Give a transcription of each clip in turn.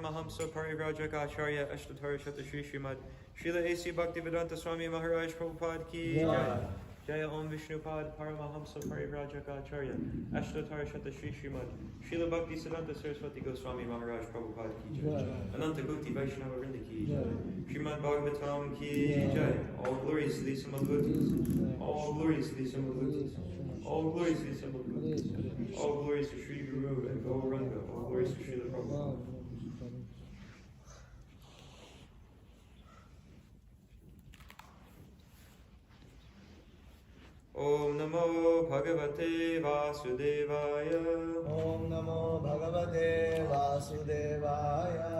Paramahamsa Parivrajaka Acharya Ashtatara Shata Shri Srimad Srila A.C. Bhaktivedanta Swami Maharaj Prabhupada Ki Jai. Jaya Om Vishnupad Paramahamsa Parivrajaka Acharya Ashtatara Shata Shri Srimad Srila Bhakti Siddhanta Saraswati Goswami Maharaj Prabhupada Ki Jai. Ananta Goti Vaishnava Vrinda Ki Jai. Srimad Bhagavatam Ki Jai. All glories to the Samadhutis. All glories to the Samadhutis. All glories to the Samadhutis. All glories to Sri Guru and Gauranga. All glories to Srila Prabhupada. Om Namo Bhagavate Vasudevaya. Om Namo Bhagavate Vasudevaya.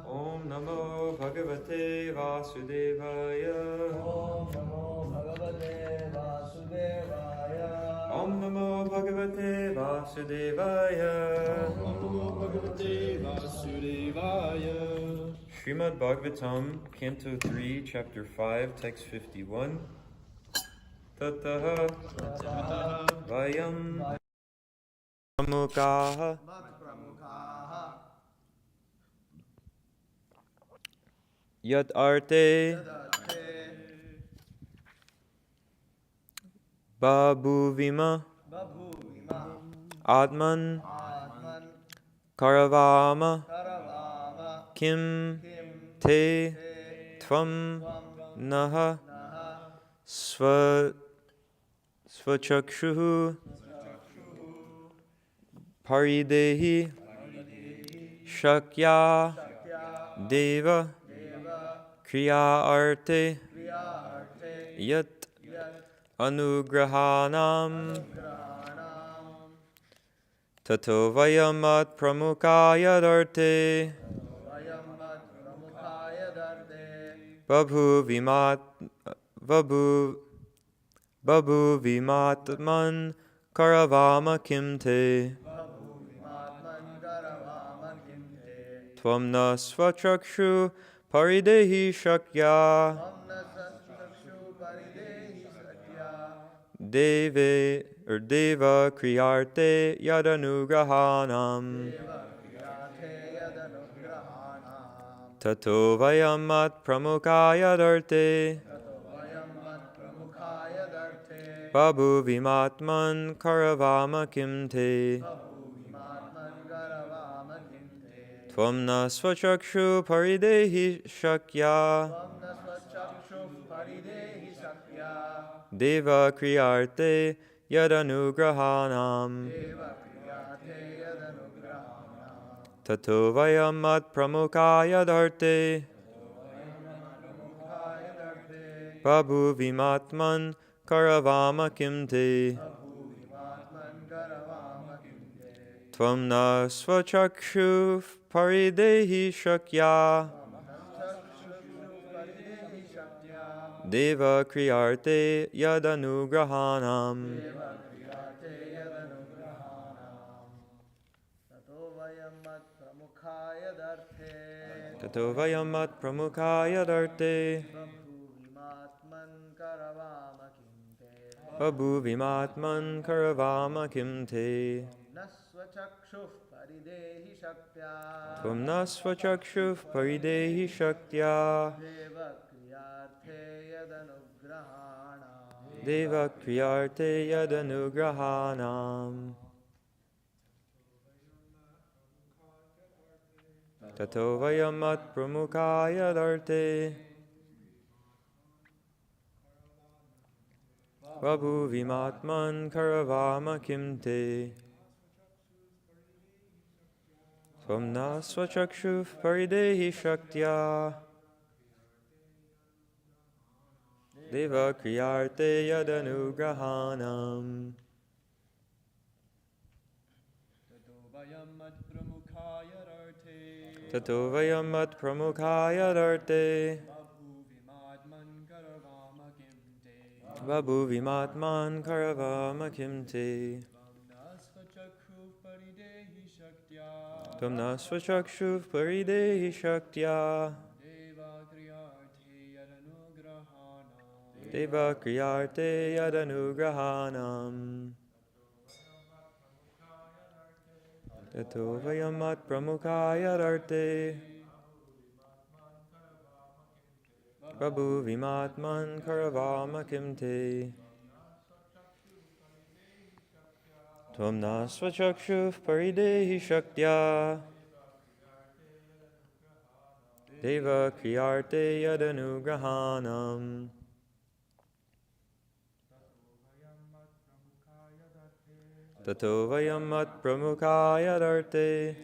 Om Namo Bhagavate Vasudevaya. Om Namo Bhagavate Vasudevaya. Om Namo Bhagavate Vasudevaya. Om Namo Bhagavate Vasudevaya. Srimad Bhagavatam, Canto 3, Chapter 5, Text 51. Tataha Vayam Pramukaha Yat Arte Babhuvima Atman Karavama Kim Te Tvam Naha Svachakshuhu Paridehi Shakya Deva Kriya Arte Yat Anugrahanam Tato Vayamat Pramukaya Darte Babhu Vimatman Karavama Kimte Tvamna Svachakshu Paridehi Shakya Deva Kriyarte Yadanugrahanam Tato Vayamat Pramukaya Darte Babu Vimatman Karavama Kimte Tvamna Svachakshu Paridehi Shakya Deva Kriyarte Yadanugrahanam Tato Vayamat Pramukaya Darte Babu Vimatman Karavama Kimte Tvamna Svachakshu Paridehi Shakya Deva Kriyarte Yadanugrahanam Tato Vayamat Pramukaya Darte Babu Vimatman Karavama Kimte Tvamna Svachakshu Paridehi Shakya Deva Kriyarte Yadanugrahanam Tato Vayamat Pramukaya Darte Babu Vimatman Karavama Kimte Tvamna Svachakshu Paridehi Shakya Deva Kriyarte Yadanugrahanam Tato Vayamat Pramukaya Darte Babu Vimatman Karavama Kimte Tvamna Svachakshu Paridehi Shakya Deva Kriyarte Yadanugrahanam Tato Vayamat Pramukaya Darte Prabhu Vimatman Karavama Kimte. Tvamna Svachakshuf Paridehi Shaktya. Deva Kriyarte Yadanugrahanam. Tato Vayam Mat Pramukaya Darte.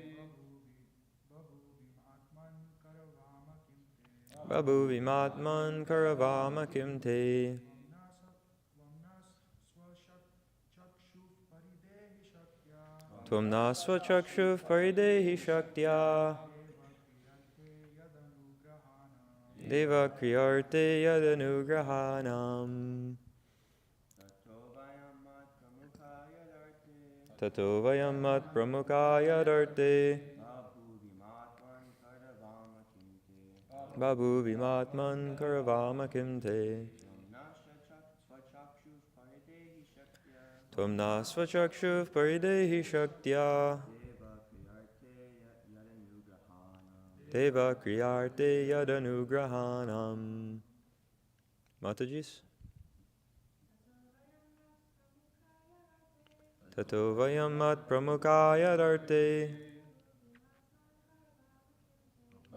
Prabhu Vimatman Karavama Kimte. Tvamna Svachakshuf Paridehi Shaktya. Deva Kriyarte Yadanugrahanam. Tato Vayam Mat Pramukaya Darte. Babu Vimatman Karavama Kimte. Tvamna Svachakshuf Paridehi Shaktya. Deva Kriyarte Yadanugrahanam. Matajis. Tato Vayam Mat Pramukaya Darte.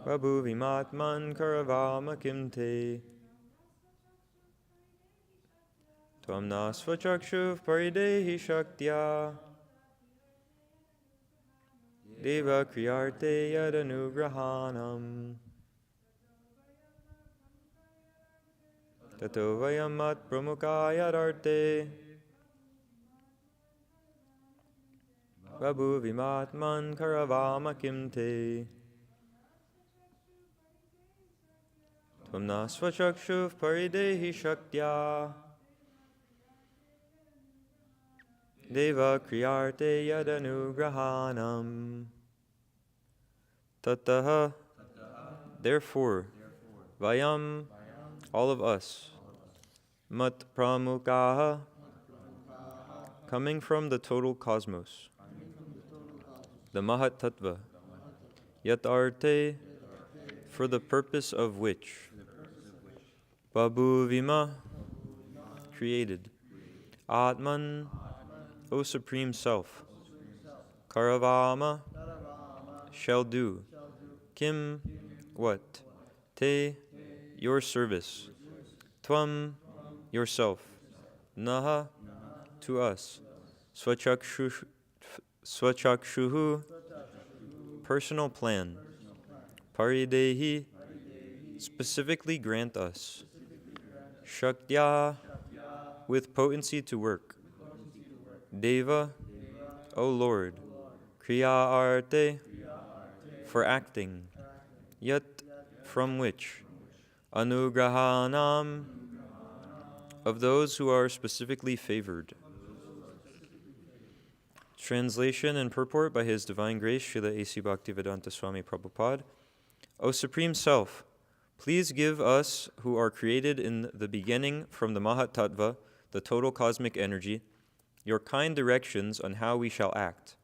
Prabhu Vimatman Karavama Kimte. Tvamna Svachakshuf Paridehi Shaktya. Deva Kriyarte Yadanugrahanam. Tato Vayam Mat Pramukaya Darte. Prabhu Vimatman Karavama Kimte. Tvamna Svachakshuf Paridehi Shaktya. Deva Kriyarte Yadanugrahanam. Tataha. Therefore. Vayam. All of us. Mat Pramukaha. Coming from the total cosmos. The Mahat Tattva. Yat Arte. For the purpose of which. Babu Vima. Created. Atman. O Supreme Self. Karavama. Shall do. Kim. What. Te. Your service. Tvam. Yourself. Naha. To us. Swachakshuhu. Personal plan. Paridehi. Specifically grant us. Shaktya. With potency to work. Deva. O Lord. Kriya Arte. For acting. Yat. From which. Anugrahanam. Of those who are specifically favored. Translation and purport by His Divine Grace, Srila A.C. Bhaktivedanta Swami Prabhupada. O Supreme Self, please give us, who are created in the beginning from the Mahat Tattva, the total cosmic energy, your kind directions on how we shall act.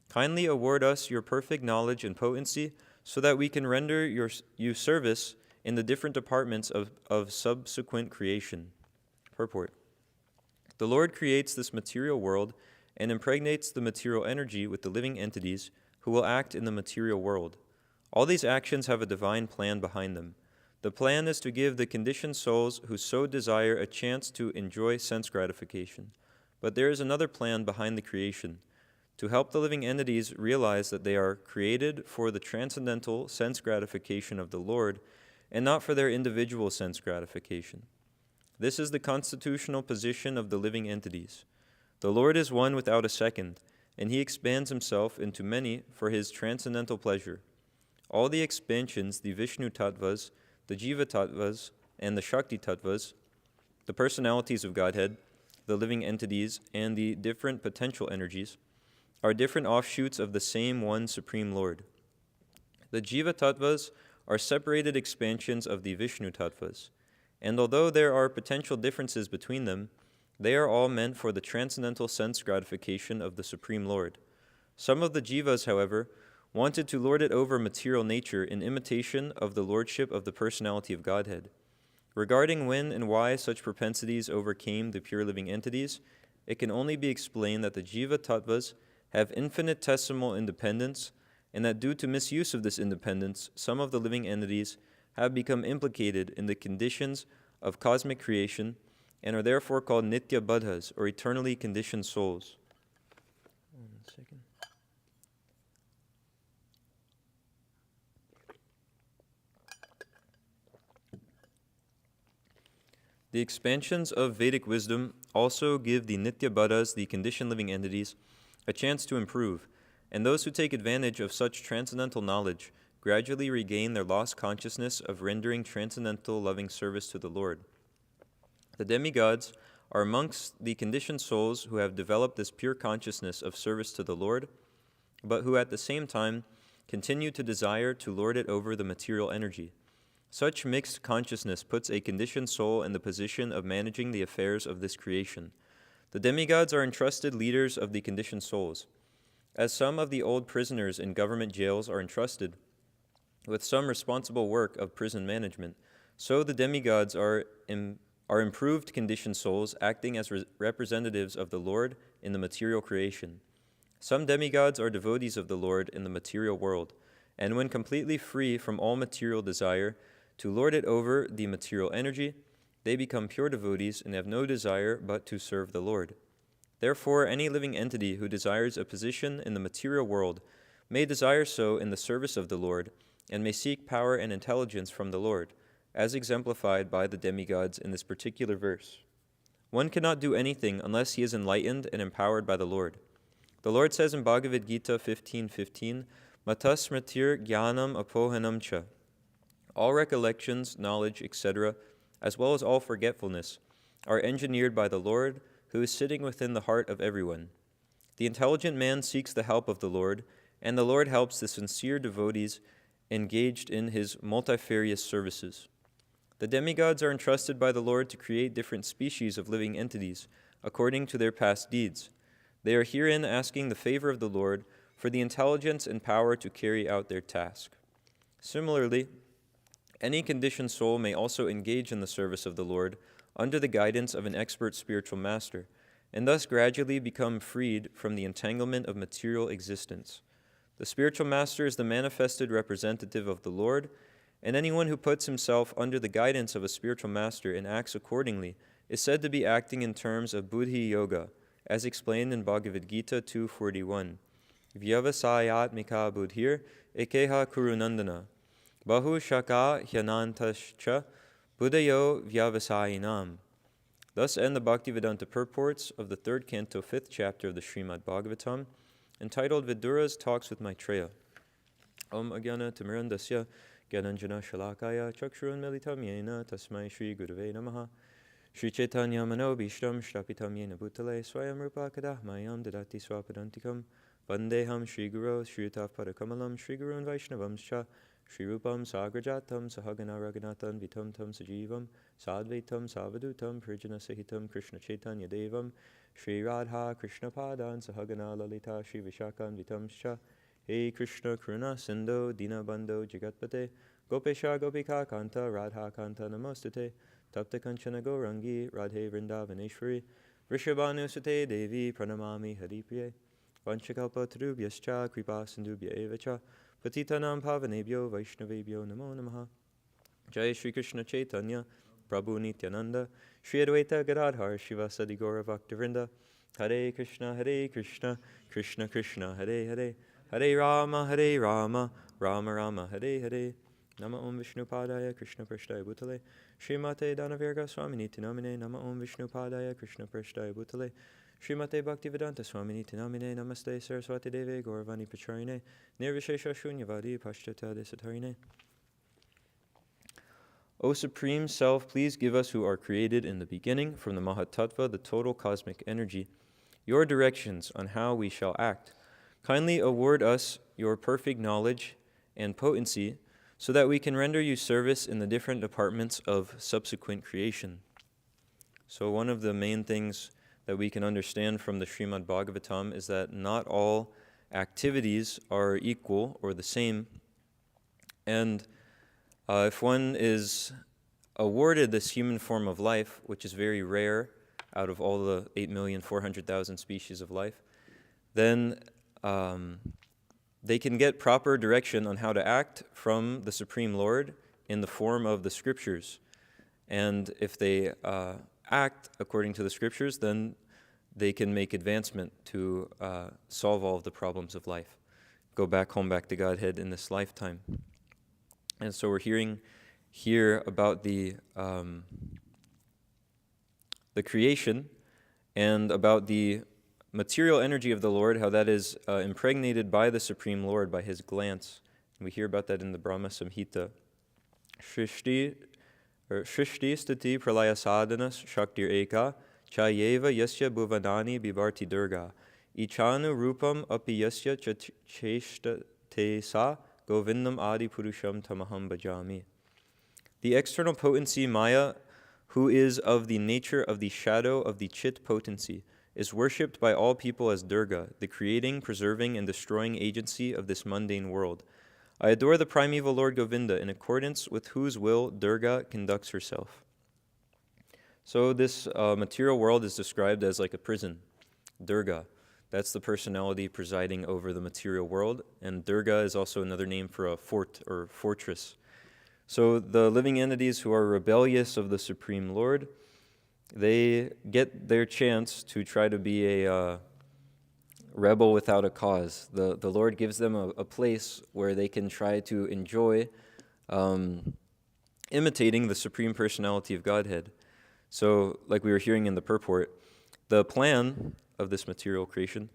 Kindly award us your perfect knowledge and potency so that we can render you service in the different departments of subsequent creation. Purport. The Lord creates this material world and impregnates the material energy with the living entities who will act in the material world. All these actions have a divine plan behind them. The plan is to give the conditioned souls who so desire a chance to enjoy sense gratification. But there is another plan behind the creation, to help the living entities realize that they are created for the transcendental sense gratification of the Lord and not for their individual sense gratification. This is the constitutional position of the living entities. The Lord is one without a second, and He expands Himself into many for His transcendental pleasure. All the expansions, the Vishnu Tattvas, the Jiva Tattvas, and the Shakti Tattvas, the personalities of Godhead, the living entities, and the different potential energies, are different offshoots of the same one Supreme Lord. The Jiva Tattvas are separated expansions of the Vishnu Tattvas, and although there are potential differences between them, they are all meant for the transcendental sense gratification of the Supreme Lord. Some of the Jivas, however, wanted to lord it over material nature in imitation of the lordship of the personality of Godhead. Regarding when and why such propensities overcame the pure living entities, it can only be explained that the Jiva Tattvas have infinitesimal independence, and that due to misuse of this independence, some of the living entities have become implicated in the conditions of cosmic creation and are therefore called Nitya Buddhas, or eternally conditioned souls. One second. The expansions of Vedic wisdom also give the Nitya Buddhas, the conditioned living entities, a chance to improve, and those who take advantage of such transcendental knowledge gradually regain their lost consciousness of rendering transcendental loving service to the Lord. The demigods are amongst the conditioned souls who have developed this pure consciousness of service to the Lord, but who at the same time continue to desire to lord it over the material energy. Such mixed consciousness puts a conditioned soul in the position of managing the affairs of this creation. The demigods are entrusted leaders of the conditioned souls. As some of the old prisoners in government jails are entrusted with some responsible work of prison management, so the demigods are improved conditioned souls acting as representatives of the Lord in the material creation. Some demigods are devotees of the Lord in the material world, and when completely free from all material desire to lord it over the material energy, they become pure devotees and have no desire but to serve the Lord. Therefore, any living entity who desires a position in the material world may desire so in the service of the Lord, and may seek power and intelligence from the Lord, as exemplified by the demigods in this particular verse. One cannot do anything unless he is enlightened and empowered by the Lord. The Lord says in Bhagavad Gita 15:15, Mata smritir jnanam apohanam cha. All recollections, knowledge, etc., as well as all forgetfulness, are engineered by the Lord, who is sitting within the heart of everyone. The intelligent man seeks the help of the Lord, and the Lord helps the sincere devotees engaged in his multifarious services. The demigods are entrusted by the Lord to create different species of living entities according to their past deeds. They are herein asking the favor of the Lord for the intelligence and power to carry out their task. Similarly, any conditioned soul may also engage in the service of the Lord under the guidance of an expert spiritual master, and thus gradually become freed from the entanglement of material existence. The spiritual master is the manifested representative of the Lord, and anyone who puts himself under the guidance of a spiritual master and acts accordingly is said to be acting in terms of buddhi yoga, as explained in Bhagavad Gita 2:41. Vyavasayatmika buddhir ekeha kurunandana, bahu shaka hyanantascha buddhayo vyavasayinam. Thus end the Bhaktivedanta purports of the 3rd canto, 5th chapter of the Srimad Bhagavatam, entitled Vidura's Talks with Maitreya. Om Agyana Timirandasya Gyananjana Shalakaya Chakshurun Militam Yena Tasmai Shri Gurave Namaha Shri Chaitanya Mano Bhishtam Shrapitam Yena Bhutale Swayam Rupa Kadah Mayam Dadati Swapadantikam Vandeham Shri Guru Shri Utav Padakamalam Shri Gurun Vaishnavamscha Shri Rupam Sagrajatam Sahagana Raghunathan Vitam Tam Sajivam Sadvaitam Savadutam Prijana Sahitam Krishna Chaitanya Devam Shri Radha Krishna Padan Sahagana Lalita Shri Vishakan Vitamscha Hey Krishna Karuna Sindhu Dinabandho Jagatpate Gopesha Gopika Kanta Radha Kanta Namostate Tapta Kanchana Gaurangi Radhe Vrindavaneshwari Vrishabhanu Sute Devi Pranamami Haripriye Vanchakalpa Tarubhyascha Kripa Sindhubhya Evacha Patitanam Pavanebhyo Vaishnavebhyo Namo Namaha Jai Shri Krishna Chaitanya Prabhu Nityananda Shri Advaita Gadadhar Shiva Sadi Gaura Bhaktivinoda Hare Krishna Krishna Krishna Hare Hare Hare Rama Rama Rama Hare Hare Nama Om Vishnu Padaya Krishna Prashtaya Bhutale Srimate Danavirga Swaminiti Namine Nama Om Vishnu Padaya Krishna Prashtaya Bhutale Srimate Bhaktivedanta Swaminiti Namine Namaste Saraswati Deve Gauravani Pacharine Nirvishesha Shunyavadi Pashtata Desatarine. O Supreme Self, please give us who are created in the beginning from the Mahatattva, the total cosmic energy, your directions on how we shall act. Kindly award us your perfect knowledge and potency so that we can render you service in the different departments of subsequent creation. So one of the main things that we can understand from the Srimad Bhagavatam is that not all activities are equal or the same. And if one is awarded this human form of life, which is very rare out of all the 8,400,000 species of life, then they can get proper direction on how to act from the Supreme Lord in the form of the Scriptures. And if they act according to the Scriptures, then they can make advancement to solve all of the problems of life, go back home, back to Godhead in this lifetime. And so we're hearing here about the creation and about the material energy of the Lord, how that is impregnated by the Supreme Lord, by His glance. And we hear about that in the Brahma Samhita. Shrishti stati pralaya sadhanas shaktir eka chayeva yasya bhuvanani bivarti durga ichanu rupam api yasya cheshta te sa govindam adi purusham tamaham bhajami. The external potency Maya, who is of the nature of the shadow of the Chit potency, is worshipped by all people as Durga, the creating, preserving, and destroying agency of this mundane world. I adore the primeval Lord Govinda, in accordance with whose will Durga conducts herself. So this material world is described as like a prison. Durga, that's the personality presiding over the material world, and Durga is also another name for a fort or fortress. So the living entities who are rebellious of the Supreme Lord, they get their chance to try to be a rebel without a cause. The Lord gives them a place where they can try to enjoy imitating the Supreme Personality of Godhead. So, like we were hearing in the purport, the plan of this material creation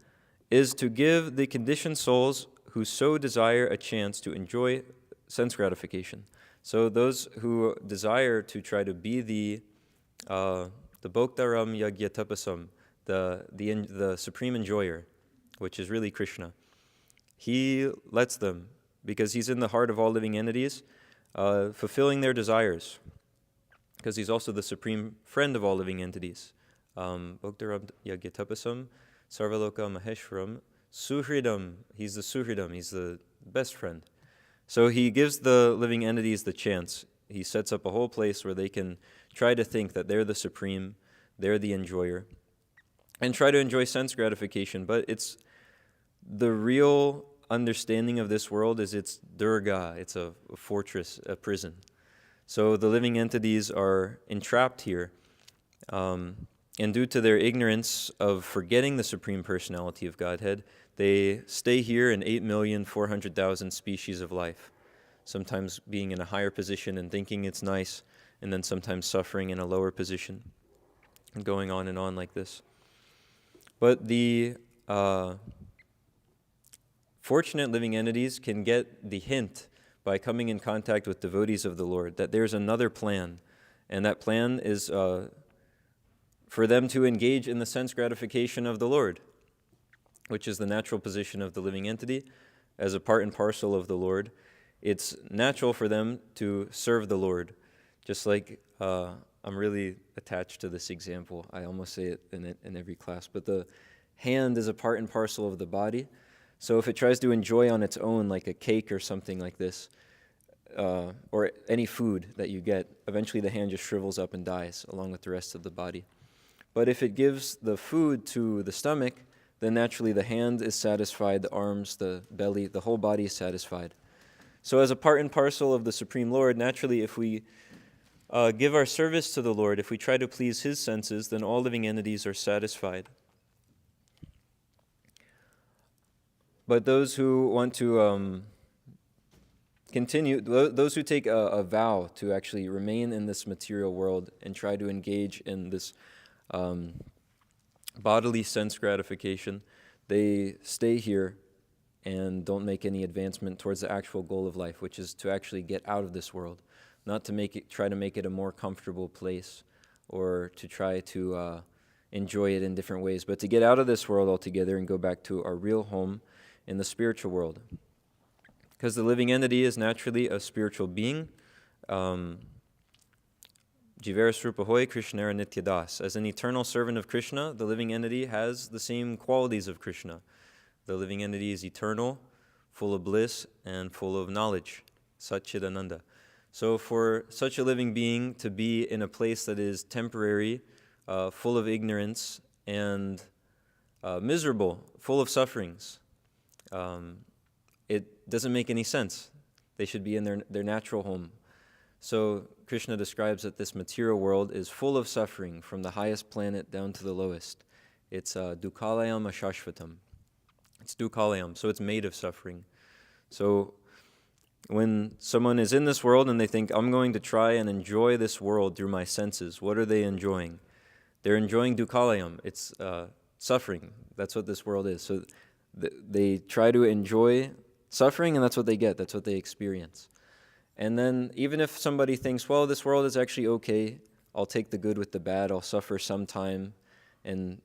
is to give the conditioned souls who so desire a chance to enjoy sense gratification. So those who desire to try to be the Bhoktaram Yagyatapasam, the supreme enjoyer, which is really Krishna, He lets them, because He's in the heart of all living entities, fulfilling their desires, because He's also the supreme friend of all living entities. Bhoktaram Yagyatapasam, Sarvaloka Maheshwaram, Suhridam, He's the Suhridam, He's the best friend. So He gives the living entities the chance. He sets up a whole place where they can try to think that they're the supreme, they're the enjoyer, and try to enjoy sense gratification. But it's the real understanding of this world is it's Durga, it's a fortress, a prison. So the living entities are entrapped here, and due to their ignorance of forgetting the Supreme Personality of Godhead, they stay here in 8,400,000 species of life, sometimes being in a higher position and thinking it's nice, and then sometimes suffering in a lower position, and going on and on like this. But the fortunate living entities can get the hint by coming in contact with devotees of the Lord that there's another plan, and that plan is for them to engage in the sense gratification of the Lord, which is the natural position of the living entity as a part and parcel of the Lord. It's natural for them to serve the Lord, just like I'm really attached to this example. I almost say it in every class, but the hand is a part and parcel of the body. So if it tries to enjoy on its own, like a cake or something like this, or any food that you get, eventually the hand just shrivels up and dies along with the rest of the body. But if it gives the food to the stomach, then naturally the hand is satisfied, the arms, the belly, the whole body is satisfied. So as a part and parcel of the Supreme Lord, naturally if we give our service to the Lord, if we try to please His senses, then all living entities are satisfied. But those who want to continue, those who take a vow to actually remain in this material world and try to engage in this bodily sense gratification, they stay here and don't make any advancement towards the actual goal of life, which is to actually get out of this world, not to try to make it a more comfortable place or to try to enjoy it in different ways, but to get out of this world altogether and go back to our real home in the spiritual world. Because the living entity is naturally a spiritual being. Jiveras Rupa Hoy Krishnara Nityadas. As an eternal servant of Krishna, the living entity has the same qualities of Krishna. The living entity is eternal, full of bliss, and full of knowledge, Satchidananda. So for such a living being to be in a place that is temporary, full of ignorance, and miserable, full of sufferings, it doesn't make any sense. They should be in their natural home. So Krishna describes that this material world is full of suffering from the highest planet down to the lowest. It's dukhalayam ashashvatam. It's dukhalayam, so it's made of suffering. So when someone is in this world and they think, I'm going to try and enjoy this world through my senses, what are they enjoying? They're enjoying dukhalayam. It's suffering. That's what this world is. So they try to enjoy suffering, and that's what they get. That's what they experience. And then even if somebody thinks, well, this world is actually okay, I'll take the good with the bad, I'll suffer sometime, and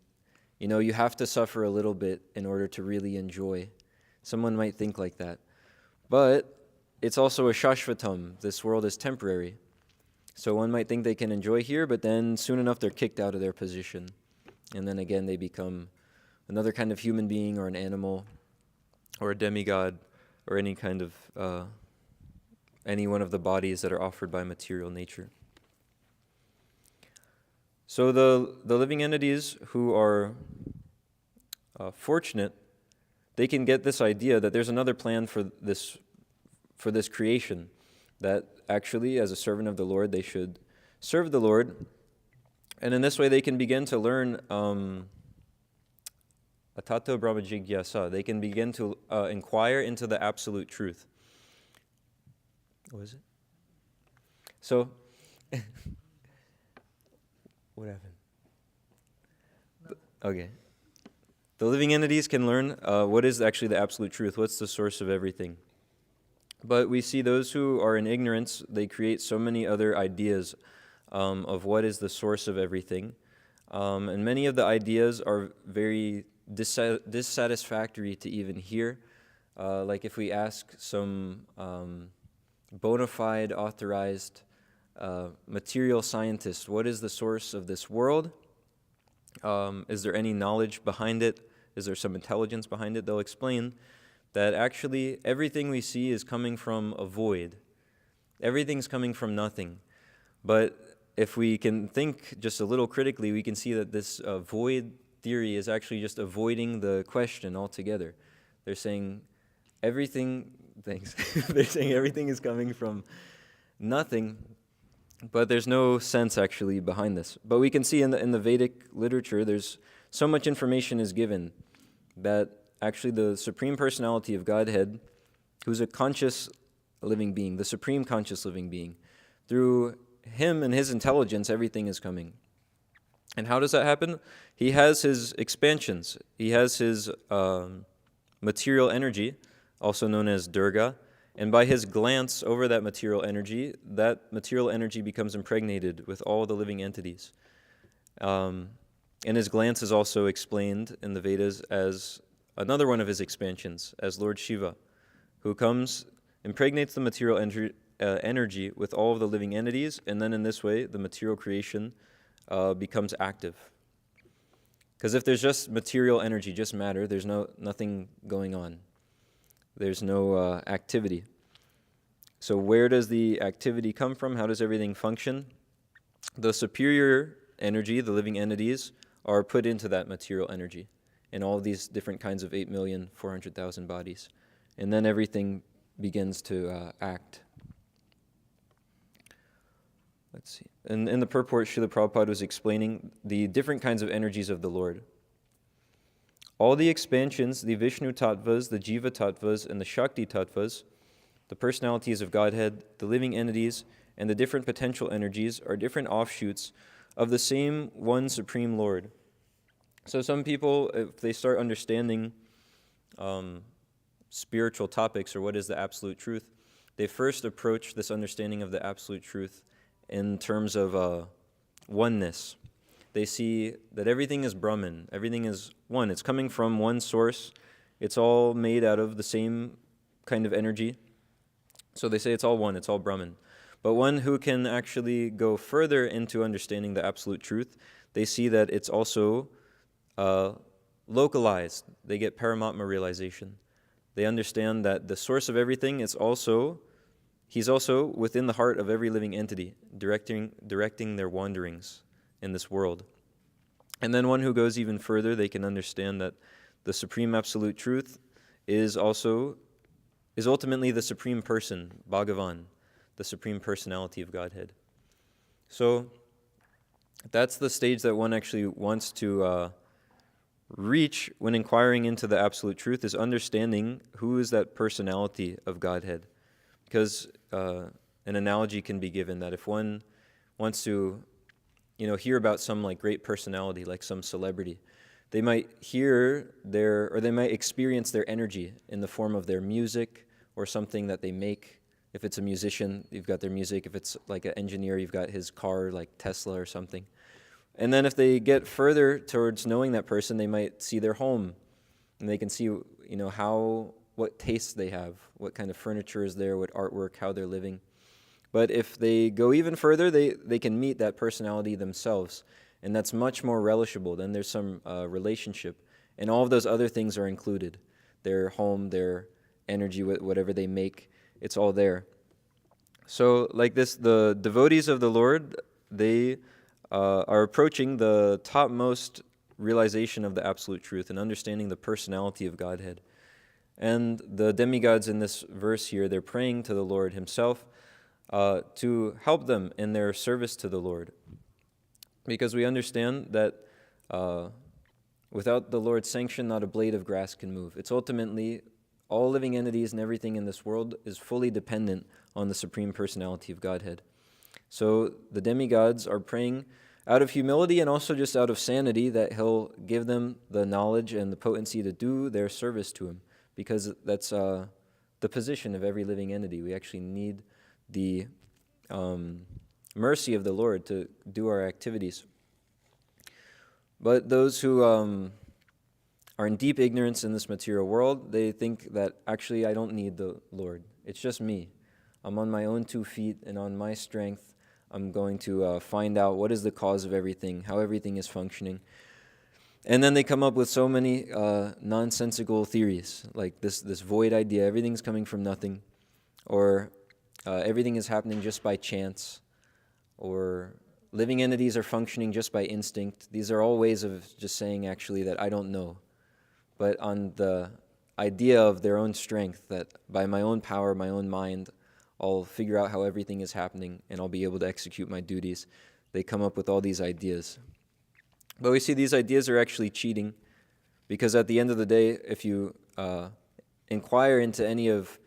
you have to suffer a little bit in order to really enjoy. Someone might think like that. But it's also a shashvatam. This world is temporary. So one might think they can enjoy here, but then soon enough they're kicked out of their position. And then again they become another kind of human being or an animal or a demigod or any kind of any one of the bodies that are offered by material nature. So the living entities who are fortunate, they can get this idea that there's another plan for this creation, that actually as a servant of the Lord they should serve the Lord, and in this way they can begin to learn atato brahma jigyasa. They can begin to inquire into the absolute truth. What is it? So, what happened? Okay. The living entities can learn what is actually the absolute truth, what's the source of everything. But we see those who are in ignorance, they create so many other ideas of what is the source of everything. And many of the ideas are very dissatisfactory to even hear. Like if we ask some bona fide, authorized material scientist, what is the source of this world? Is there any knowledge behind it? Is there some intelligence behind it? They'll explain that actually everything we see is coming from a void. Everything's coming from nothing. But if we can think just a little critically, we can see that this void theory is actually just avoiding the question altogether. They're saying everything, they're saying everything is coming from nothing, but there's no sense actually behind this. But we can see in the Vedic literature, there's so much information is given that actually the Supreme Personality of Godhead, who's a conscious living being, the supreme conscious living being, through him and his intelligence, everything is coming. And how does that happen? He has his expansions. He has his material energy, also known as Durga, and by his glance over that material energy becomes impregnated with all the living entities. And his glance is also explained in the Vedas as another one of his expansions, as Lord Shiva, who comes, impregnates the material energy with all of the living entities, and then in this way, the material creation becomes active. Because if there's just material energy, just matter, there's nothing going on. There's no activity. So where does the activity come from? How does everything function? The superior energy, the living entities, are put into that material energy in all these different kinds of 8,400,000 bodies. And then everything begins to act. Let's see. In the purport, Srila Prabhupada was explaining the different kinds of energies of the Lord. All the expansions, the Vishnu Tattvas, the Jiva Tattvas, and the Shakti Tattvas, the personalities of Godhead, the living entities, and the different potential energies are different offshoots of the same one Supreme Lord. So some people, if they start understanding spiritual topics or what is the absolute truth, they first approach this understanding of the absolute truth in terms of oneness. They see that everything is Brahman, everything is one. It's coming from one source. It's all made out of the same kind of energy. So they say it's all one, it's all Brahman. But one who can actually go further into understanding the absolute truth, they see that it's also localized. They get Paramatma realization. They understand that the source of everything is also He's also within the heart of every living entity, directing their wanderings in this world. And then one who goes even further, they can understand that the supreme absolute truth is ultimately the supreme person, Bhagavan, the supreme personality of Godhead. So that's the stage that one actually wants to reach when inquiring into the absolute truth, is understanding who is that personality of Godhead. Because an analogy can be given that if one wants to, hear about some like great personality, like some celebrity, they might they might experience their energy in the form of their music or something that they make. If it's a musician, you've got their music. If it's like an engineer, you've got his car, like Tesla or something. And then if they get further towards knowing that person, they might see their home, and they can see, what tastes they have, what kind of furniture is there, what artwork, how they're living. But if they go even further, they can meet that personality themselves, and that's much more relishable. Then there's some relationship, and all of those other things are included. Their home, their energy, whatever they make, it's all there. So like this, the devotees of the Lord, they are approaching the topmost realization of the absolute truth and understanding the personality of Godhead. And the demigods in this verse here, they're praying to the Lord himself to help them in their service to the Lord. Because we understand that without the Lord's sanction, not a blade of grass can move. It's ultimately all living entities and everything in this world is fully dependent on the supreme personality of Godhead. So the demigods are praying out of humility and also just out of sanity that he'll give them the knowledge and the potency to do their service to him, because that's the position of every living entity. We actually need the mercy of the Lord to do our activities. But those who are in deep ignorance in this material world, they think that actually I don't need the Lord. It's just me. I'm on my own 2 feet, and on my strength I'm going to find out what is the cause of everything, how everything is functioning. And then they come up with so many nonsensical theories, like this void idea, everything's coming from nothing, or everything is happening just by chance, or living entities are functioning just by instinct. These are all ways of just saying actually that I don't know. But on the idea of their own strength, that by my own power, my own mind, I'll figure out how everything is happening and I'll be able to execute my duties. They come up with all these ideas. But we see these ideas are actually cheating, because at the end of the day, if you inquire into any of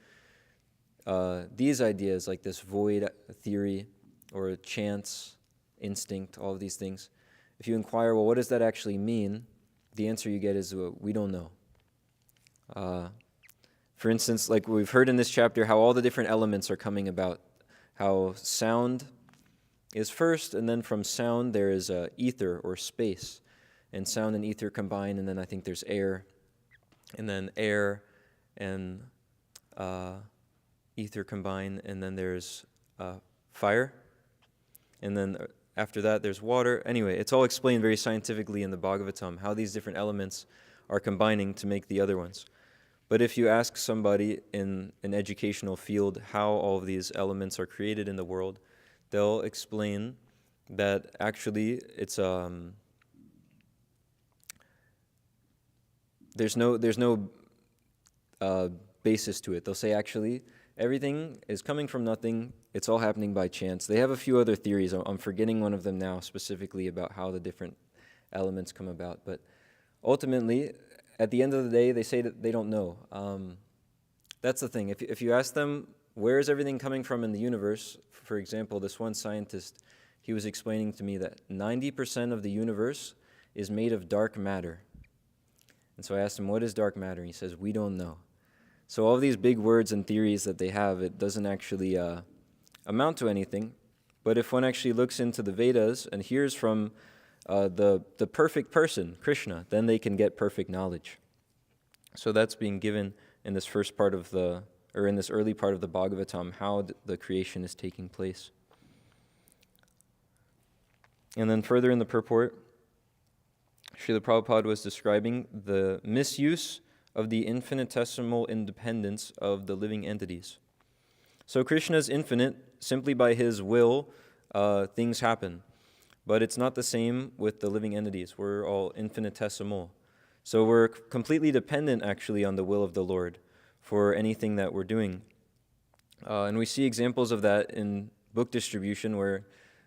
these ideas, like this void theory or chance, instinct, all of these things, if you inquire, well, what does that actually mean? The answer you get is, we don't know. For instance, like we've heard in this chapter, how all the different elements are coming about, how sound is first, and then from sound there is ether or space, and sound and ether combine, and then I think there's air, and then air and ether combine, and then there's fire, and then after that there's water. Anyway, it's all explained very scientifically in the Bhagavatam, how these different elements are combining to make the other ones. But if you ask somebody in an educational field how all of these elements are created in the world, they'll explain that actually it's there's no basis to it. They'll say actually everything is coming from nothing. It's all happening by chance. They have a few other theories. I'm forgetting one of them now specifically about how the different elements come about. But ultimately, at the end of the day, they say that they don't know. That's the thing. If you ask them, where is everything coming from in the universe? For example, this one scientist, he was explaining to me that 90% of the universe is made of dark matter. And so I asked him, what is dark matter? And he says, we don't know. So all these big words and theories that they have, it doesn't actually amount to anything. But if one actually looks into the Vedas and hears from the perfect person, Krishna, then they can get perfect knowledge. So that's being given in this first part of in this early part of the Bhagavatam, how the creation is taking place. And then further in the purport, Srila Prabhupada was describing the misuse of the infinitesimal independence of the living entities. So Krishna is infinite. Simply by his will, things happen. But it's not the same with the living entities. We're all infinitesimal. So we're completely dependent, actually, on the will of the Lord for anything that we're doing. And we see examples of that in book distribution, where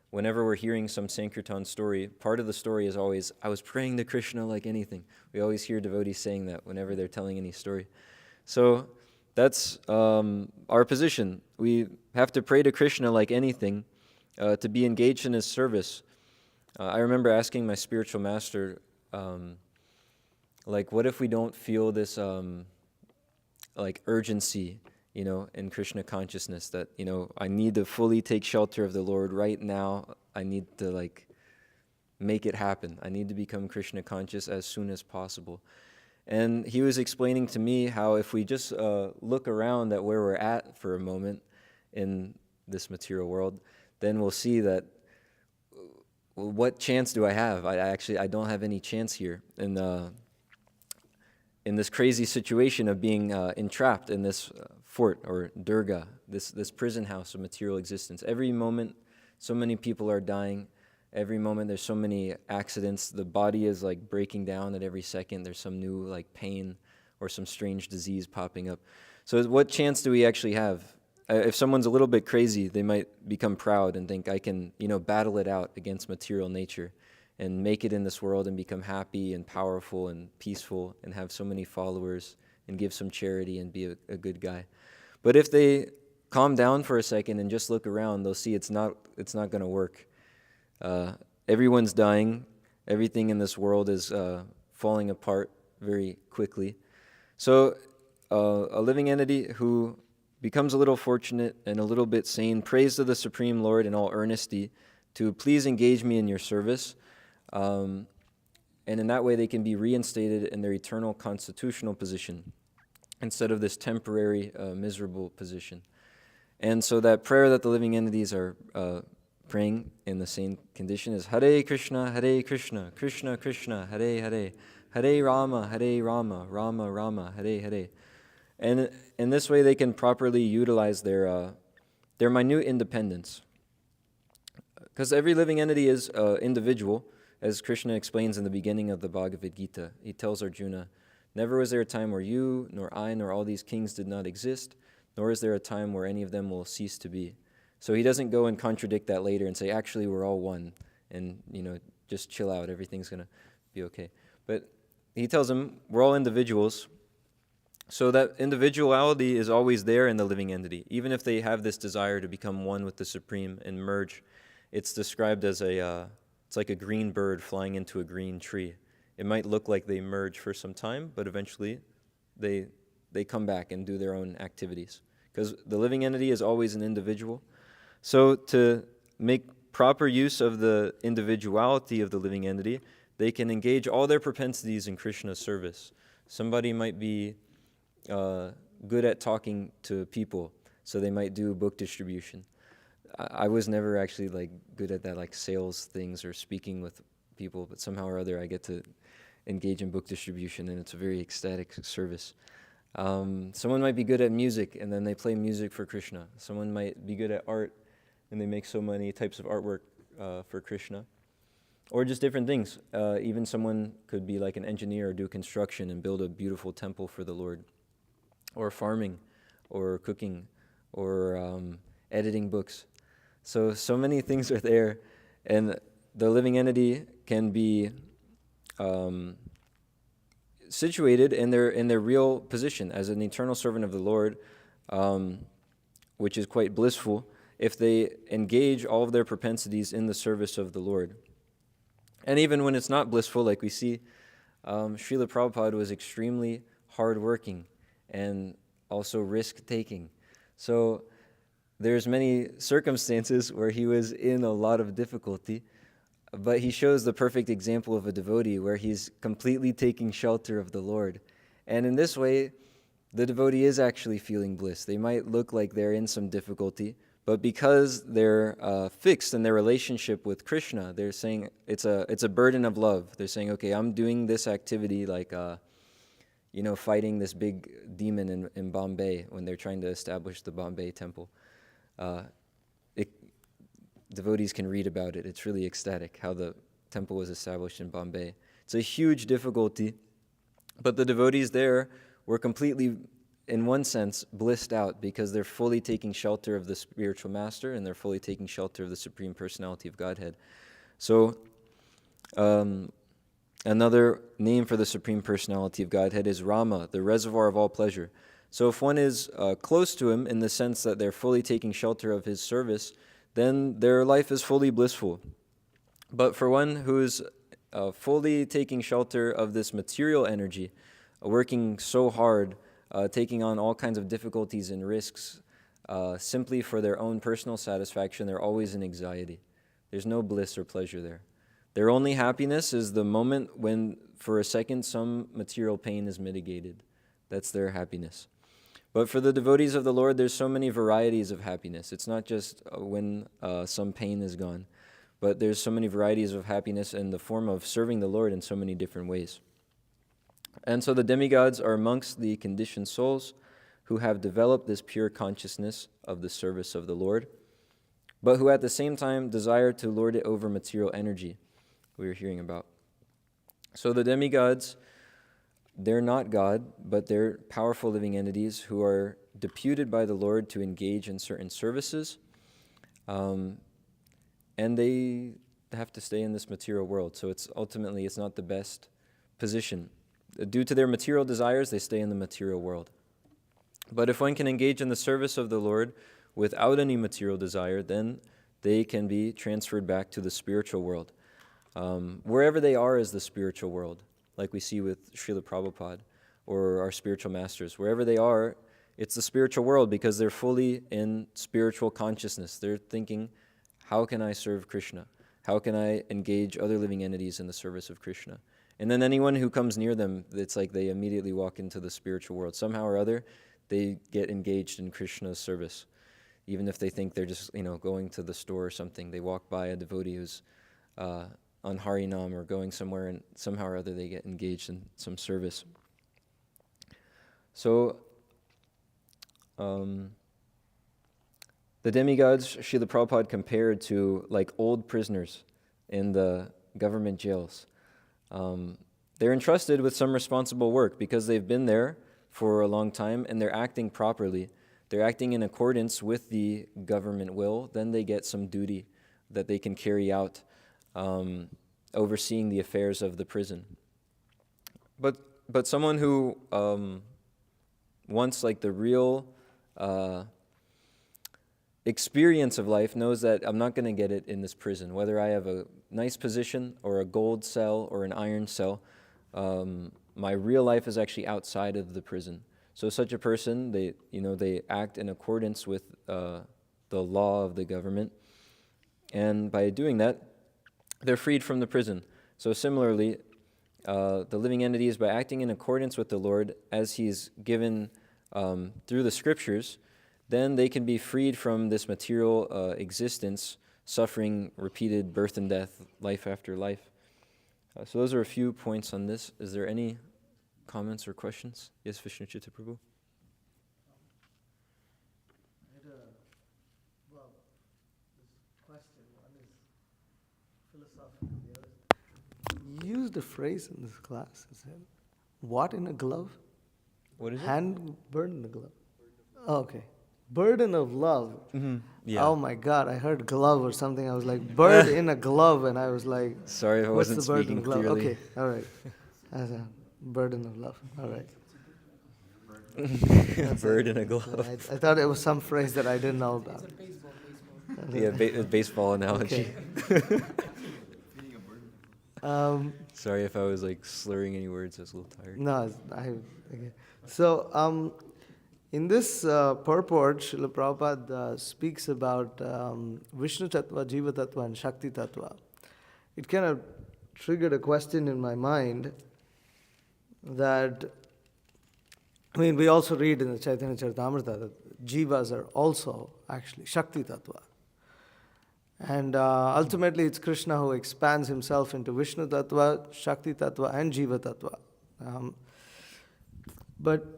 whenever we're hearing some Sankirtan story, part of the story is always, I was praying to Krishna like anything. We always hear devotees saying that whenever they're telling any story. So that's our position. We have to pray to Krishna like anything, to be engaged in his service. I remember asking my spiritual master, what if we don't feel this urgency, in Krishna consciousness, that, I need to fully take shelter of the Lord right now. I need to make it happen. I need to become Krishna conscious as soon as possible. And he was explaining to me how if we just look around at where we're at for a moment in this material world, then we'll see that, what chance do I have? I don't have any chance here. And in this crazy situation of being entrapped in this fort or durga, this prison house of material existence. Every moment, so many people are dying. Every moment, there's so many accidents. The body is breaking down at every second. There's some new pain or some strange disease popping up. So what chance do we actually have? If someone's a little bit crazy, they might become proud and think, I can, battle it out against material nature and make it in this world and become happy and powerful and peaceful and have so many followers and give some charity and be a good guy. But if they calm down for a second and just look around, they'll see it's not going to work. Everyone's dying. Everything in this world is falling apart very quickly. So a living entity who becomes a little fortunate and a little bit sane prays to the Supreme Lord in all earnesty to please engage me in your service. And in that way they can be reinstated in their eternal constitutional position instead of this temporary miserable position. And so that prayer that the living entities are praying in the same condition is Hare Krishna, Krishna Krishna, Hare Hare, Hare Rama, Rama Rama, Hare Hare. And in this way they can properly utilize their minute independence. Because every living entity is individual, as Krishna explains in the beginning of the Bhagavad Gita. He tells Arjuna, never was there a time where you, nor I, nor all these kings did not exist, nor is there a time where any of them will cease to be. So he doesn't go and contradict that later and say, actually, we're all one, and, just chill out, everything's going to be okay. But he tells them, we're all individuals, so that individuality is always there in the living entity. Even if they have this desire to become one with the Supreme and merge, it's described as it's like a green bird flying into a green tree. It might look like they merge for some time, but eventually they come back and do their own activities. Because the living entity is always an individual. So to make proper use of the individuality of the living entity, they can engage all their propensities in Krishna's service. Somebody might be good at talking to people, so they might do book distribution. I was never actually good at that sales things or speaking with people, but somehow or other I get to engage in book distribution, and it's a very ecstatic service. Someone might be good at music, and then they play music for Krishna. Someone might be good at art, and they make so many types of artwork for Krishna. Or just different things. Even someone could be like an engineer or do construction and build a beautiful temple for the Lord. Or farming, or cooking, or editing books. So many things are there, and the living entity can be situated in their real position as an eternal servant of the Lord, which is quite blissful, if they engage all of their propensities in the service of the Lord. And even when it's not blissful, like we see, Srila Prabhupada was extremely hardworking and also risk-taking. So there's many circumstances where he was in a lot of difficulty, but he shows the perfect example of a devotee where he's completely taking shelter of the Lord. And in this way, the devotee is actually feeling bliss. They might look like they're in some difficulty, but because they're fixed in their relationship with Krishna, they're saying it's a burden of love. They're saying, okay, I'm doing this activity like fighting this big demon in Bombay when they're trying to establish the Bombay temple. it, devotees can read about it. It's really ecstatic how the temple was established in Bombay. It's a huge difficulty, but the devotees there were completely, in one sense, blissed out because they're fully taking shelter of the spiritual master and they're fully taking shelter of the Supreme Personality of Godhead. So, another name for the Supreme Personality of Godhead is Rama, the reservoir of all pleasure. So if one is close to him in the sense that they're fully taking shelter of his service, then their life is fully blissful. But for one who's fully taking shelter of this material energy, working so hard, taking on all kinds of difficulties and risks, simply for their own personal satisfaction, they're always in anxiety. There's no bliss or pleasure there. Their only happiness is the moment when, for a second, some material pain is mitigated. That's their happiness. But for the devotees of the Lord, there's so many varieties of happiness. It's not just when some pain is gone, but there's so many varieties of happiness in the form of serving the Lord in so many different ways. And so the demigods are amongst the conditioned souls who have developed this pure consciousness of the service of the Lord, but who at the same time desire to lord it over material energy we were hearing about. So the demigods, they're not God, but they're powerful living entities who are deputed by the Lord to engage in certain services, and they have to stay in this material world. So it's not the best position. Due to their material desires, they stay in the material world. But if one can engage in the service of the Lord without any material desire, then they can be transferred back to the spiritual world. Wherever they are is the spiritual world, like we see with Srila Prabhupada or our spiritual masters. Wherever they are, it's the spiritual world because they're fully in spiritual consciousness. They're thinking, how can I serve Krishna? How can I engage other living entities in the service of Krishna? And then anyone who comes near them, it's like they immediately walk into the spiritual world. Somehow or other, they get engaged in Krishna's service. Even if they think they're just, going to the store or something, they walk by a devotee who's on Harinam or going somewhere, and somehow or other they get engaged in some service. So, the demigods, Srila Prabhupada compared to like old prisoners in the government jails. They're entrusted with some responsible work because they've been there for a long time and they're acting properly. They're acting in accordance with the government will. Then they get some duty that they can carry out, overseeing the affairs of the prison. But someone who wants like the real experience of life knows that I'm not going to get it in this prison. Whether I have a nice position or a gold cell or an iron cell, my real life is actually outside of the prison. So such a person, they act in accordance with the law of the government, and by doing that, they're freed from the prison. So similarly, the living entities, by acting in accordance with the Lord as He's given through the scriptures, then they can be freed from this material existence, suffering repeated birth and death, life after life. So those are a few points on this. Is there any comments or questions? Yes, Vishnu Chitta Prabhu. This question, one is philosophical, the other. You used a phrase in this class. It said, "What in a glove?" What is it? Hand bird in a glove. Oh, okay. Burden of love. Mm-hmm. Yeah. Oh my God! I heard glove or something. I was like, bird in a glove, and I was like, Sorry if I what's wasn't the bird in speaking a glove? clearly. Okay, all right. As a burden of love. All right. Bird in a glove. I thought it was some phrase that I didn't know about. Yeah, baseball analogy. Okay. Sorry if I was like slurring any words. I was a little tired. No, okay. So, in this purport, Srila Prabhupada speaks about Vishnu Tattva, Jiva Tattva, and Shakti Tattva. It kind of triggered a question in my mind that, we also read in the Chaitanya Charitamrita that Jivas are also actually Shakti Tattva. And ultimately it's Krishna who expands himself into Vishnu Tattva, Shakti Tattva, and Jiva Tattva. But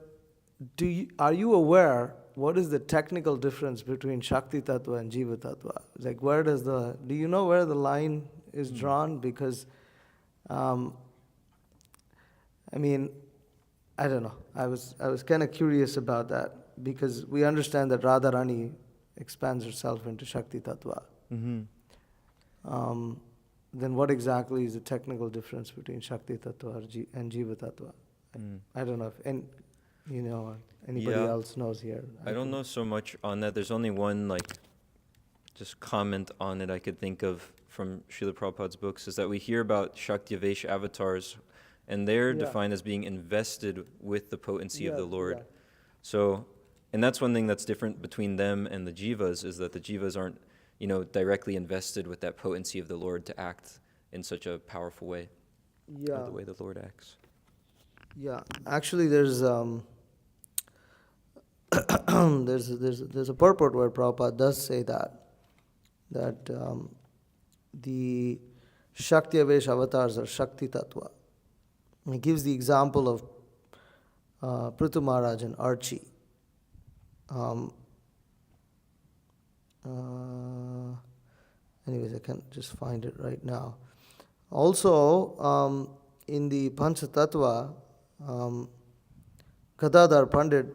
are you aware what is the technical difference between Shakti Tattva and Jiva Tattva? Like, where does do you know where the line is drawn? Because, I mean, I don't know. I was kind of curious about that, because we understand that Radharani expands herself into Shakti Tattva. Mm-hmm. Then what exactly is the technical difference between Shakti Tattva and Jiva Tattva? I don't know if anybody Yeah. else knows here. I don't know so much on that. There's only one, just comment on it I could think of from Srila Prabhupada's books, is that we hear about Shakti-Avesh avatars, and they're defined as being invested with the potency of the Lord. Yeah. So, and that's one thing that's different between them and the Jivas, is that the Jivas aren't, directly invested with that potency of the Lord to act in such a powerful way, Yeah. the way the Lord acts. Yeah. Actually, there's there's a purport where Prabhupada does say that the Shakti Avesh avatars are Shakti Tattva. He gives the example of Prithu Maharaj and Archie. Anyways, I can't just find it right now. Also, in the Pancha Tattva, Gadadhar Pandit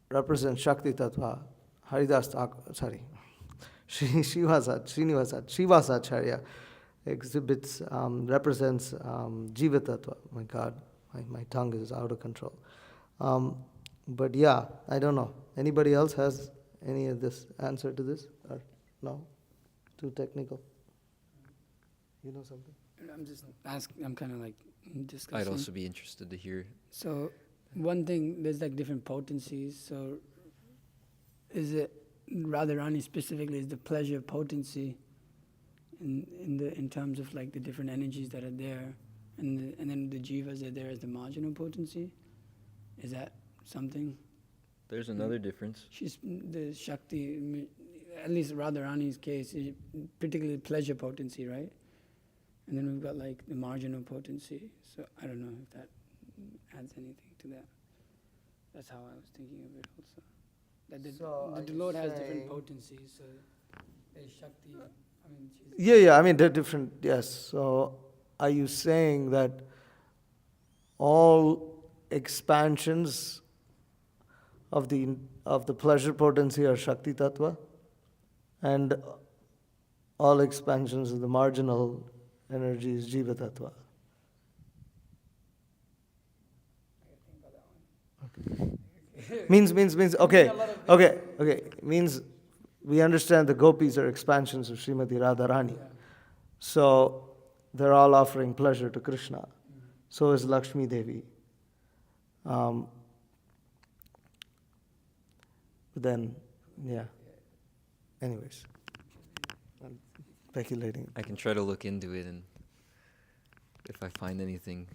represents Shakti Tattva. Haridas Srivasacharya represents Jiva Tattva. My God, my tongue is out of control. But yeah, I don't know. Anybody else has any of this answer to this? Or no? Too technical? You know something? I'm just asking, I'm kind of like discussing. I'd also be interested to hear. So, one thing, there's like different potencies. So, is it Radharani specifically is the pleasure potency in terms of like the different energies that are there, and then the jivas are there as the marginal potency? Is that something? There's another difference. She's the Shakti, at least Radharani's case, is particularly pleasure potency, right? And then we've got like the marginal potency. So I don't know if that adds anything to that. That's how I was thinking of it also. That the Lord has different potencies. So there's Shakti. Yeah. I mean, they're different. Yes. So, are you saying that all expansions of the pleasure potency are Shakti Tattva, and all expansions of the marginal energy is Jiva Tattva? Okay. Means. Okay. Means we understand the gopis are expansions of Srimati Radharani. Yeah. So they're all offering pleasure to Krishna. Mm-hmm. So is Lakshmi Devi. But then, yeah. Anyways, I'm speculating. I can try to look into it, and if I find anything,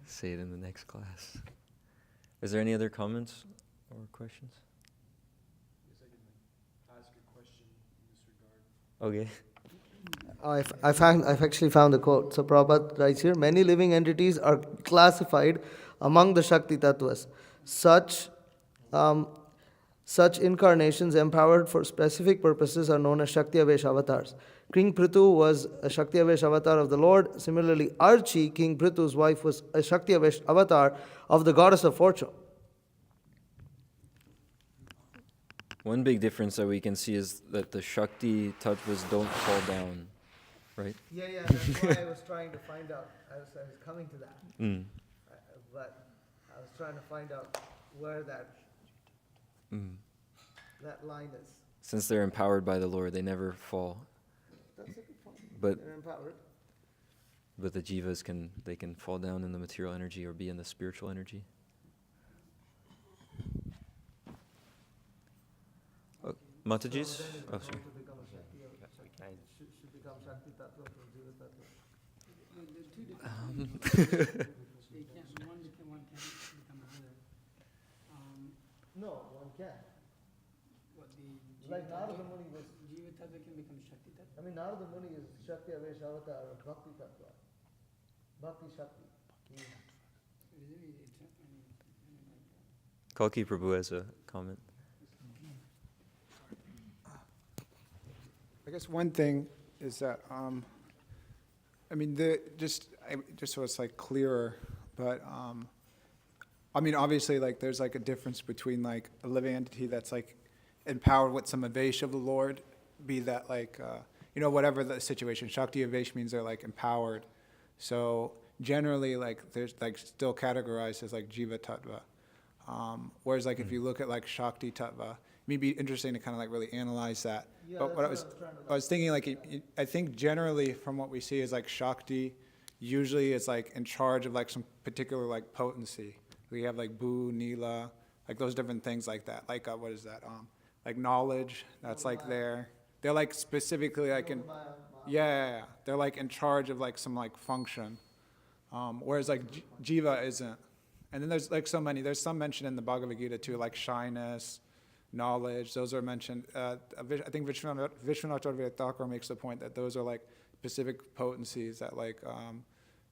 say it in the next class. Is there any other comments or questions? Yes, I can ask a question in this regard. Okay. I've actually found the quote. So Prabhupada writes here, many living entities are classified among the Shakti Tattvas. Such incarnations empowered for specific purposes are known as Shakti Avesh avatars. King Prithu was a Shakti Avesh avatar of the Lord. Similarly, Archie, King Prithu's wife, was a Shakti Avesh avatar of the goddess of fortune. One big difference that we can see is that the Shakti tattvas don't fall down, right? Yeah, that's why I was trying to find out. I was coming to that. But I was trying to find out where that line is. Since they're empowered by the Lord, they never fall. That's a good point. But They're empowered. but the jivas can fall down in the material energy or be in the spiritual energy. Mataji's? Oh, sorry. No, one can. Like Narada Muni was. Jiva Tattva can become Shakti Tattva. I mean, Narada Muni is Shakti Avesh avatar of Bhakti Tattva. Bhakti Shakti. Kalki Prabhu has a comment. I guess one thing is that, I mean, just so it's like clearer, but, I mean, obviously, like, there's like a difference between like a living entity that's like empowered with some avesh of the Lord, be that like, you know, whatever the situation. Shakti avesh means they're like empowered. So generally, like, there's like still categorized as like jiva tattva. Whereas like if you look at like Shakti tattva, it'd be interesting to kind of like really analyze that. Yeah, But what I was thinking, like, I think generally from what we see is like Shakti usually is like in charge of like some particular like potency. We have like Bu, Nila, like those different things like that. Like, what is that? Like knowledge, that's like there. They're like specifically like in, yeah, they're like in charge of like some like function. Whereas like Jiva isn't. And then there's like so many, there's some mentioned in the Bhagavad Gita too, like shyness, knowledge, those are mentioned. I think Vishwanath Thakur makes the point that those are like specific potencies that like,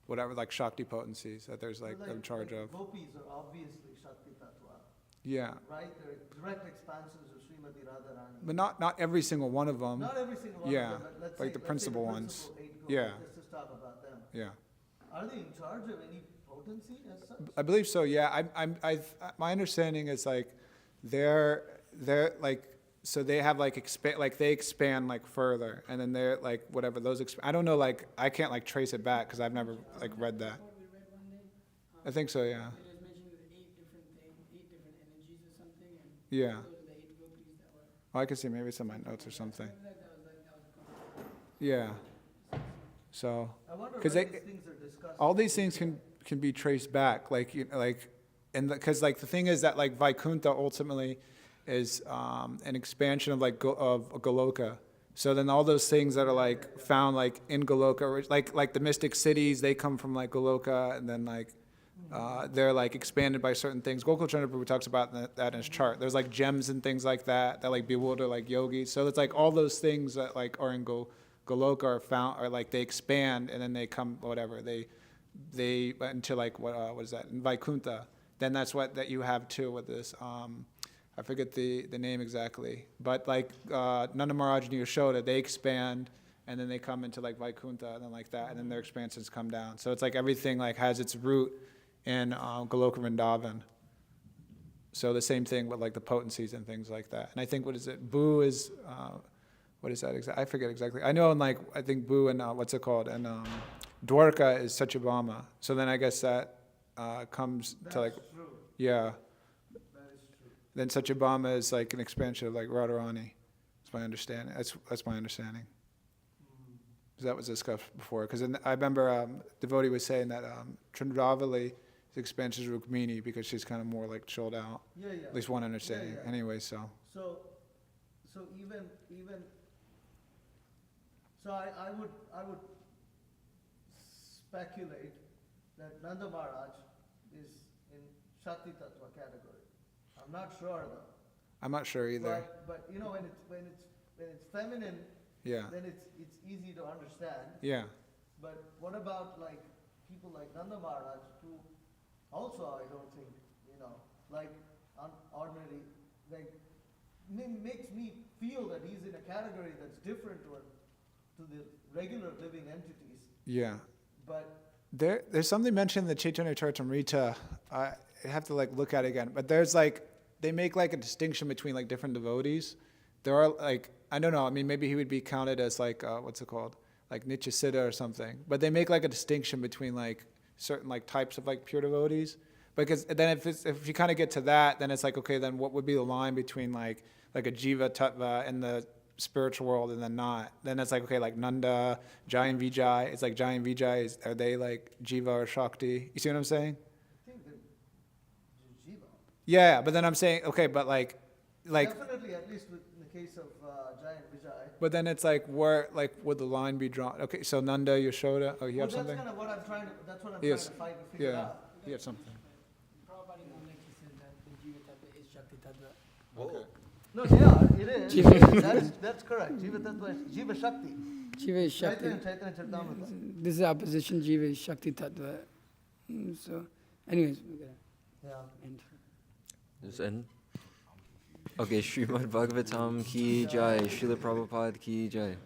whatever, like Shakti potencies that there's like in charge of. Gopis are obviously Shakti Tattva, Yeah. right? They're direct expansions of Srimati Radharani. But not every single one of them. Not every single one Yeah, of them, but let's like say, the principal ones. principal 8 gopis, Yeah. let's just talk about them. Yeah. Are they in charge of any potency as such? I believe so, yeah. My understanding is like, they're like, so they have like they expand like further, and then they're like, whatever, those I don't know, like, I can't like trace it back, because I've never like read that. What we read one day, I think so, yeah. it was mentioned with 8 different things, 8 different energies or something, and Yeah. those are the 8 gopis that were. Oh, I can see, maybe it's in my notes or something. That was Yeah. So, I wonder 'cause where they- these things are discussed. all these things can be traced back, like, you know, like, and because like the thing is that like Vaikuntha ultimately is an expansion of like of Goloka. So then all those things that are like found like in Goloka, like the mystic cities, they come from like Goloka, and then like they're like expanded by certain things. Gokul Chandra Prabhu talks about that in his chart. There's like gems and things like that like bewilder like yogis. So it's like all those things that like are in Goloka are found, or like they expand and then they come, whatever, they into like what is that, in Vaikuntha. Then that's what that you have too with this. I forget the name exactly, but like Nanda Maharaj and Yashoda, they expand and then they come into like Vaikuntha and then like that, and then their expansions come down. So it's like everything like has its root in Goloka Vrindavan. So the same thing with like the potencies and things like that. And I think, what is it? Bu is, what is that exactly? I forget exactly. I know in like, I think Bu and what's it called? And Dwarka is Satyabhama. So then I guess that comes to like, True. yeah. That is true. Then Satyabhama is like an expansion of like Radharani. That's my understanding. That's my understanding. 'Cause that was discussed before. Because I remember devotee was saying that Chandravali is expansion of Rukmini because she's kind of more like chilled out. Yeah, yeah. At least one understanding. Yeah. Anyway, so. So even, so I would speculate that Nanda Maharaj is in Shakti Tattva category. I'm not sure though. I'm not sure either. But you know, when it's feminine, Yeah. then it's easy to understand. Yeah. But what about like people like Nanda Maharaj, who also I don't think, you know, like ordinary, like makes me feel that he's in a category that's different to the regular living entities. Yeah. But There's something mentioned in the Chaitanya Charitamrita. I have to like look at it again. But there's like, they make like a distinction between like different devotees. There are like, I don't know, I mean, maybe he would be counted as like, what's it called? Like Nityasiddha or something. But they make like a distinction between like certain like types of like pure devotees. Because then if you kind of get to that, then it's like, okay, then what would be the line between like a Jiva Tattva in the spiritual world and then not? Then it's like, okay, like Nanda, Jai and Vijay. It's like Jai and Vijay, are they like Jiva or Shakti? You see what I'm saying? I think that Jiva. Yeah, but then I'm saying, okay, but like, Definitely, at least in the case of Jai and Vijay. but then it's like, where, like, would the line be drawn? Okay, so Nanda, Yashoda, oh, you have Well, something? that's kind of what I'm trying to, Yes. find to figure Yeah, out. you have something. Prabhupada in one lecture said that the Jiva Tattva is Shakti Tattva. Okay. No, yeah, it is. that's correct. Jiva Tattva is Jiva Shakti. Jiva is Shakti. Chaitanya Charitamrita. This is opposition, Jiva is Shakti Tattva. So, anyways, we're gonna Yeah. end. Just end. Okay, Srimad Bhagavatam ki jai, Srila Prabhupada ki jai.